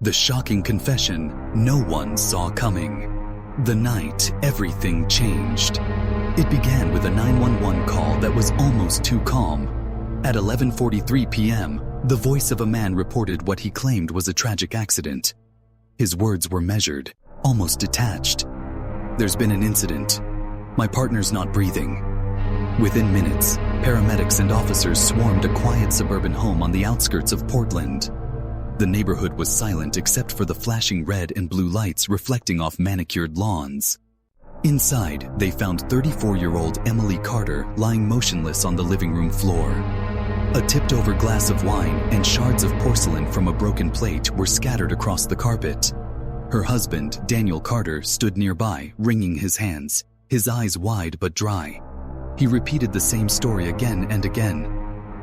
The shocking confession no one saw coming. The night everything changed. It began with a 911 call that was almost too calm. At 11:43 p.m., the voice of a man reported what he claimed was a tragic accident. His words were measured, almost detached. "There's been an incident. My partner's not breathing." Within minutes, paramedics and officers swarmed a quiet suburban home on the outskirts of Portland. The neighborhood was silent except for the flashing red and blue lights reflecting off manicured lawns. Inside, they found 34-year-old Emily Carter lying motionless on the living room floor. A tipped-over glass of wine and shards of porcelain from a broken plate were scattered across the carpet. Her husband, Daniel Carter, stood nearby, wringing his hands, his eyes wide but dry. He repeated the same story again and again.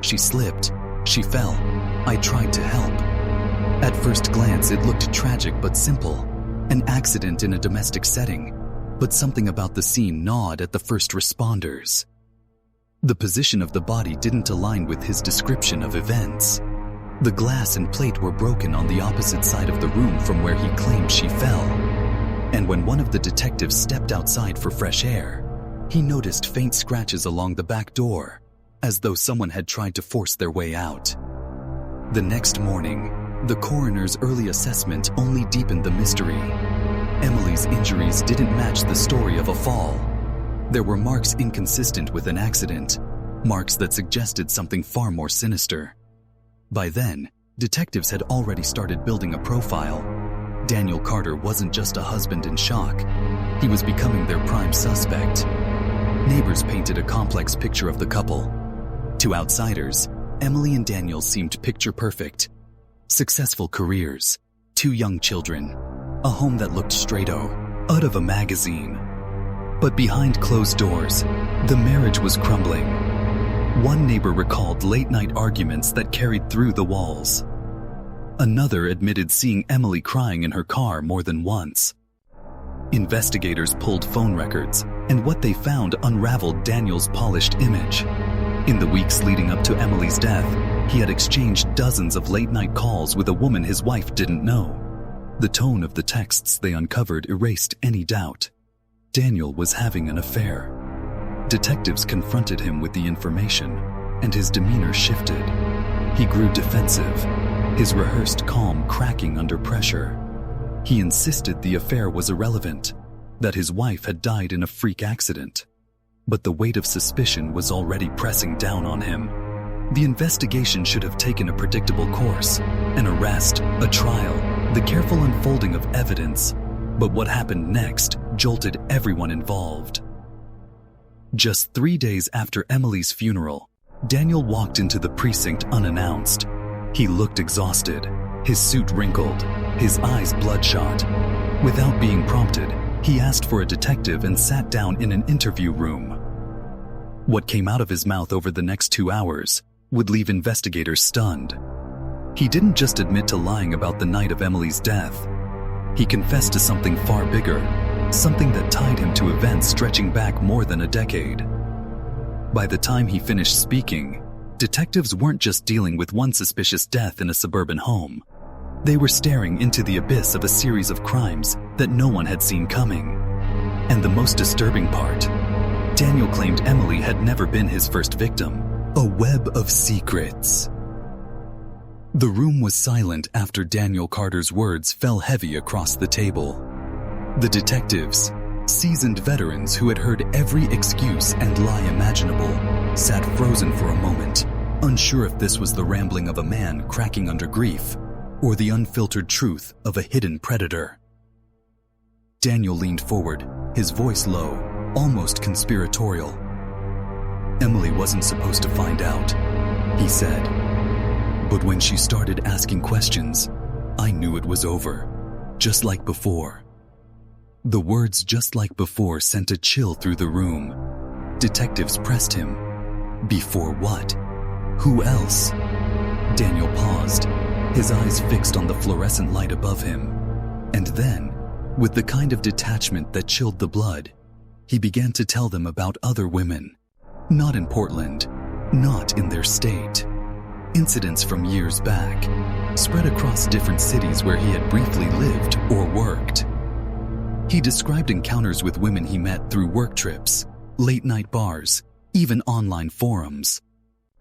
"She slipped. She fell. I tried to help." At first glance, it looked tragic but simple. An accident in a domestic setting. But something about the scene gnawed at the first responders. The position of the body didn't align with his description of events. The glass and plate were broken on the opposite side of the room from where he claimed she fell. And when one of the detectives stepped outside for fresh air, he noticed faint scratches along the back door, as though someone had tried to force their way out. The next morning, the coroner's early assessment only deepened the mystery. Emily's injuries didn't match the story of a fall. There were marks inconsistent with an accident, marks that suggested something far more sinister. By then, detectives had already started building a profile. Daniel Carter wasn't just a husband in shock. He was becoming their prime suspect. Neighbors painted a complex picture of the couple. To outsiders, Emily and Daniel seemed picture perfect. Successful careers, 2 young children, a home that looked straight out of a magazine. But behind closed doors, the marriage was crumbling. One neighbor recalled late-night arguments that carried through the walls. Another admitted seeing Emily crying in her car more than once. Investigators pulled phone records, and what they found unraveled Daniel's polished image. In the weeks leading up to Emily's death, he had exchanged dozens of late-night calls with a woman his wife didn't know. The tone of the texts they uncovered erased any doubt. Daniel was having an affair. Detectives confronted him with the information, and his demeanor shifted. He grew defensive, his rehearsed calm cracking under pressure. He insisted the affair was irrelevant, that his wife had died in a freak accident. But the weight of suspicion was already pressing down on him. The investigation should have taken a predictable course, an arrest, a trial, the careful unfolding of evidence. But what happened next jolted everyone involved. Just 3 days after Emily's funeral, Daniel walked into the precinct unannounced. He looked exhausted, his suit wrinkled, his eyes bloodshot. Without being prompted, he asked for a detective and sat down in an interview room. What came out of his mouth over the next 2 hours would leave investigators stunned. He didn't just admit to lying about the night of Emily's death. He confessed to something far bigger, something that tied him to events stretching back more than a decade. By the time he finished speaking, detectives weren't just dealing with one suspicious death in a suburban home. They were staring into the abyss of a series of crimes that no one had seen coming. And the most disturbing part, Daniel claimed Emily had never been his first victim. A web of secrets. The room was silent after Daniel Carter's words fell heavy across the table. The detectives, seasoned veterans who had heard every excuse and lie imaginable, sat frozen for a moment, unsure if this was the rambling of a man cracking under grief or the unfiltered truth of a hidden predator. Daniel leaned forward, his voice low, almost conspiratorial. "Emily wasn't supposed to find out," he said. "But when she started asking questions, I knew it was over, just like before." The words "just like before" sent a chill through the room. Detectives pressed him. Before what? Who else? Daniel paused, his eyes fixed on the fluorescent light above him. And then, with the kind of detachment that chilled the blood, he began to tell them about other women. Not in Portland, not in their state. incidents from years back, spread across different cities where he had briefly lived or worked. He described encounters with women he met through work trips, late-night bars, even online forums.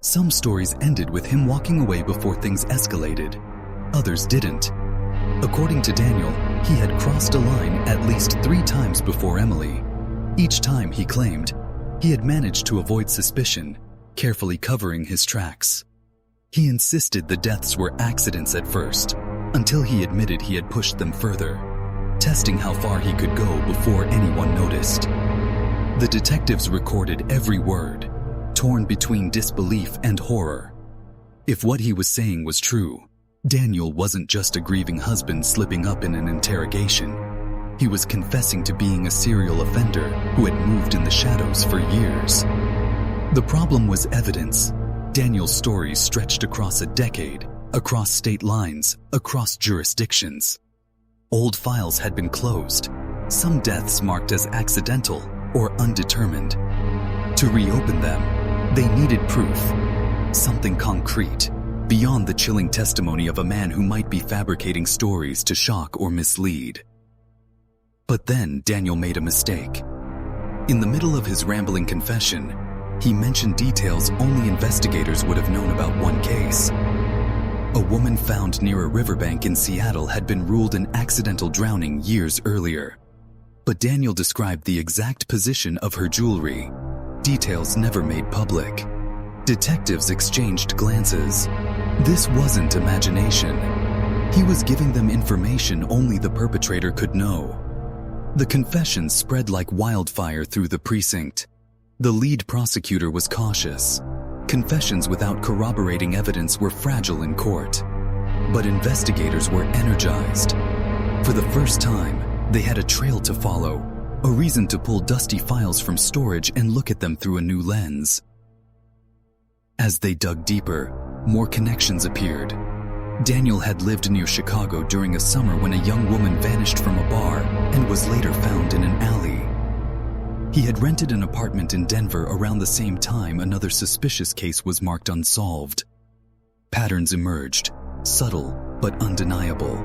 Some stories ended with him walking away before things escalated. Others didn't. According to Daniel, he had crossed a line at least 3 times before Emily. Each time, he claimed, he had managed to avoid suspicion, carefully covering his tracks. He insisted the deaths were accidents at first, until he admitted he had pushed them further, testing how far he could go before anyone noticed. The detectives recorded every word, torn between disbelief and horror. If what he was saying was true, Daniel wasn't just a grieving husband slipping up in an interrogation. He was confessing to being a serial offender who had moved in the shadows for years. The problem was evidence. Daniel's stories stretched across a decade, across state lines, across jurisdictions. Old files had been closed, some deaths marked as accidental or undetermined. To reopen them, they needed proof, something concrete, beyond the chilling testimony of a man who might be fabricating stories to shock or mislead. But then Daniel made a mistake. In the middle of his rambling confession, he mentioned details only investigators would have known about one case. A woman found near a riverbank in Seattle had been ruled an accidental drowning years earlier. But Daniel described the exact position of her jewelry, details never made public. Detectives exchanged glances. This wasn't imagination. He was giving them information only the perpetrator could know. The confession spread like wildfire through the precinct. The lead prosecutor was cautious. Confessions without corroborating evidence were fragile in court. But investigators were energized. For the first time, they had a trail to follow, a reason to pull dusty files from storage and look at them through a new lens. As they dug deeper, more connections appeared. Daniel had lived near Chicago during a summer when a young woman vanished from a bar and was later found in an alley. He had rented an apartment in Denver around the same time another suspicious case was marked unsolved. Patterns emerged, subtle but undeniable.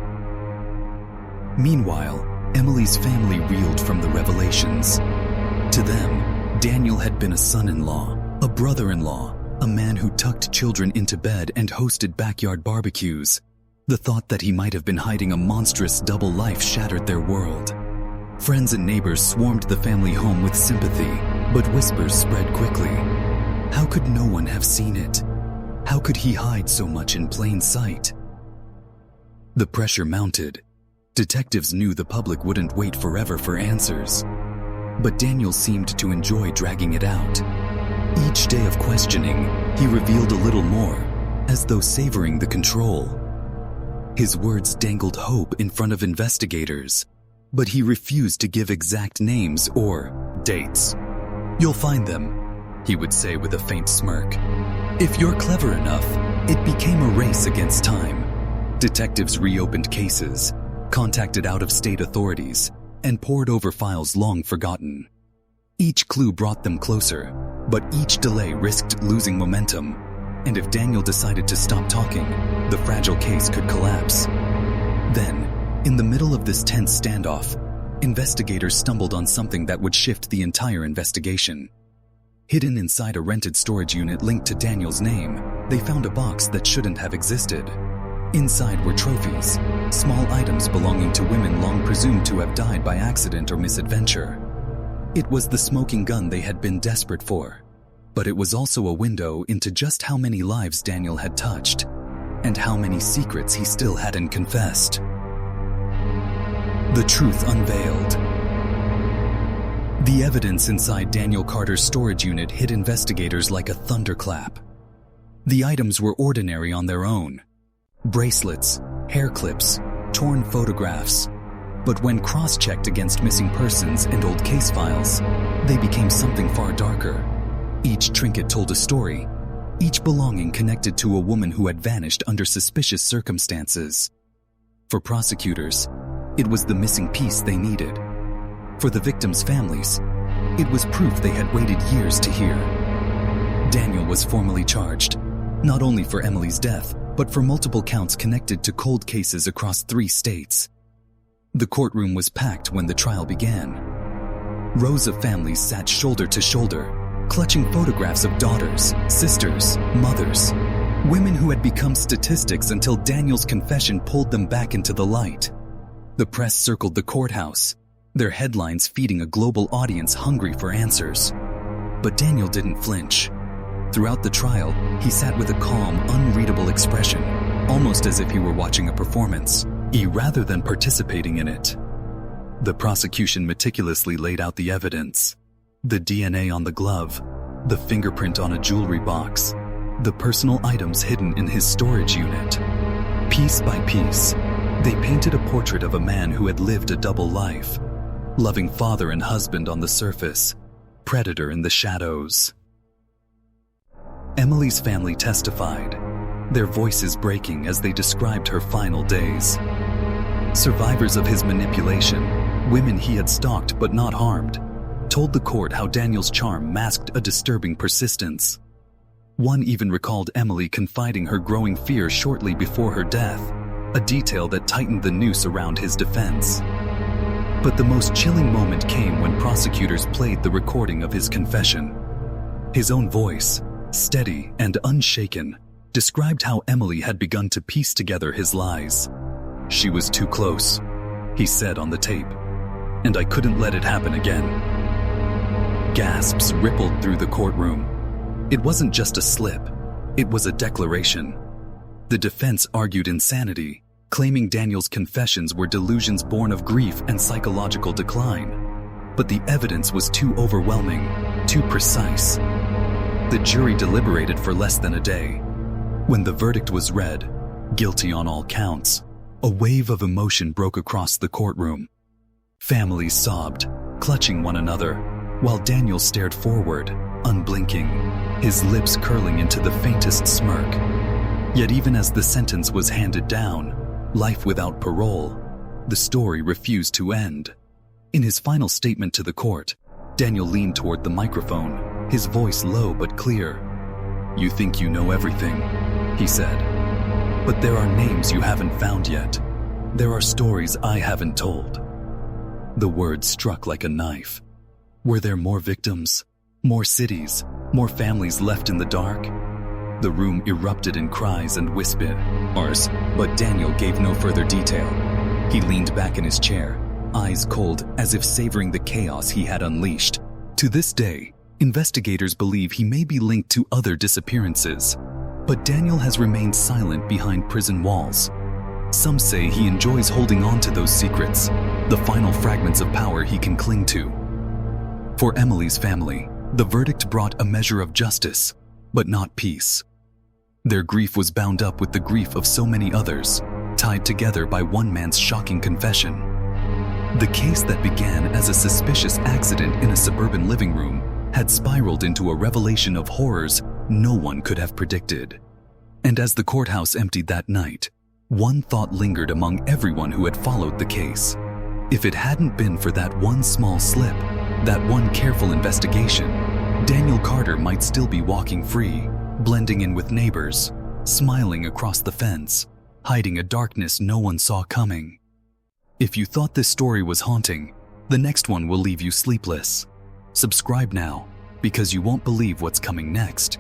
Meanwhile, Emily's family reeled from the revelations. To them, Daniel had been a son-in-law, a brother-in-law, a man who tucked children into bed and hosted backyard barbecues. The thought that he might have been hiding a monstrous double life shattered their world. Friends and neighbors swarmed the family home with sympathy, but whispers spread quickly. How could no one have seen it? How could he hide so much in plain sight? The pressure mounted. Detectives knew the public wouldn't wait forever for answers. But Daniel seemed to enjoy dragging it out. Each day of questioning, he revealed a little more, as though savoring the control. His words dangled hope in front of investigators, but he refused to give exact names or dates. "You'll find them," he would say with a faint smirk. If you're clever enough, it became a race against time. Detectives reopened cases, contacted out-of-state authorities, and pored over files long forgotten. Each clue brought them closer, but each delay risked losing momentum, and if Daniel decided to stop talking, the fragile case could collapse. Then, in the middle of this tense standoff, investigators stumbled on something that would shift the entire investigation. Hidden inside a rented storage unit linked to Daniel's name, they found a box that shouldn't have existed. Inside were trophies, small items belonging to women long presumed to have died by accident or misadventure. It was the smoking gun they had been desperate for, but it was also a window into just how many lives Daniel had touched, and how many secrets he still hadn't confessed. The truth unveiled. The evidence inside Daniel Carter's storage unit hit investigators like a thunderclap. The items were ordinary on their own. Bracelets, hair clips, torn photographs. But when cross-checked against missing persons and old case files, they became something far darker. Each trinket told a story, each belonging connected to a woman who had vanished under suspicious circumstances. For prosecutors, it was the missing piece they needed. For the victims' families, it was proof they had waited years to hear. Daniel was formally charged, not only for Emily's death, but for multiple counts connected to cold cases across 3 states. The courtroom was packed when the trial began. Rows of families sat shoulder to shoulder, clutching photographs of daughters, sisters, mothers, women who had become statistics until Daniel's confession pulled them back into the light. The press circled the courthouse, their headlines feeding a global audience hungry for answers. But Daniel didn't flinch. Throughout the trial, he sat with a calm, unreadable expression, almost as if he were watching a performance, rather than participating in it. The prosecution meticulously laid out the evidence: the DNA on the glove, the fingerprint on a jewelry box, the personal items hidden in his storage unit. Piece by piece, they painted a portrait of a man who had lived a double life: loving father and husband on the surface, predator in the shadows. Emily's family testified, their voices breaking as they described her final days. Survivors of his manipulation, women he had stalked but not harmed, told the court how Daniel's charm masked a disturbing persistence. One even recalled Emily confiding her growing fear shortly before her death, a detail that tightened the noose around his defense. But the most chilling moment came when prosecutors played the recording of his confession. His own voice, steady and unshaken, described how Emily had begun to piece together his lies. "She was too close," he said on the tape, "and I couldn't let it happen again." Gasps rippled through the courtroom. It wasn't just a slip, it was a declaration. The defense argued insanity, claiming Daniel's confessions were delusions born of grief and psychological decline. But the evidence was too overwhelming, too precise. The jury deliberated for less than a day. When the verdict was read, guilty on all counts, a wave of emotion broke across the courtroom. Families sobbed, clutching one another, while Daniel stared forward, unblinking, his lips curling into the faintest smirk. Yet even as the sentence was handed down, life without parole, the story refused to end. In his final statement to the court, Daniel leaned toward the microphone, his voice low but clear. "You think you know everything," he said. "But there are names you haven't found yet. There are stories I haven't told." The words struck like a knife. Were there more victims? More cities? More families left in the dark? The room erupted in cries and whispers, but Daniel gave no further detail. He leaned back in his chair, eyes cold as if savoring the chaos he had unleashed. To this day, investigators believe he may be linked to other disappearances, but Daniel has remained silent behind prison walls. Some say he enjoys holding on to those secrets, the final fragments of power he can cling to. For Emily's family, the verdict brought a measure of justice, but not peace. Their grief was bound up with the grief of so many others, tied together by one man's shocking confession. The case that began as a suspicious accident in a suburban living room had spiraled into a revelation of horrors no one could have predicted. And as the courthouse emptied that night, one thought lingered among everyone who had followed the case. If it hadn't been for that one small slip, that one careful investigation, Daniel Carter might still be walking free, blending in with neighbors, smiling across the fence, hiding a darkness no one saw coming. If you thought this story was haunting, the next one will leave you sleepless. Subscribe now, because you won't believe what's coming next.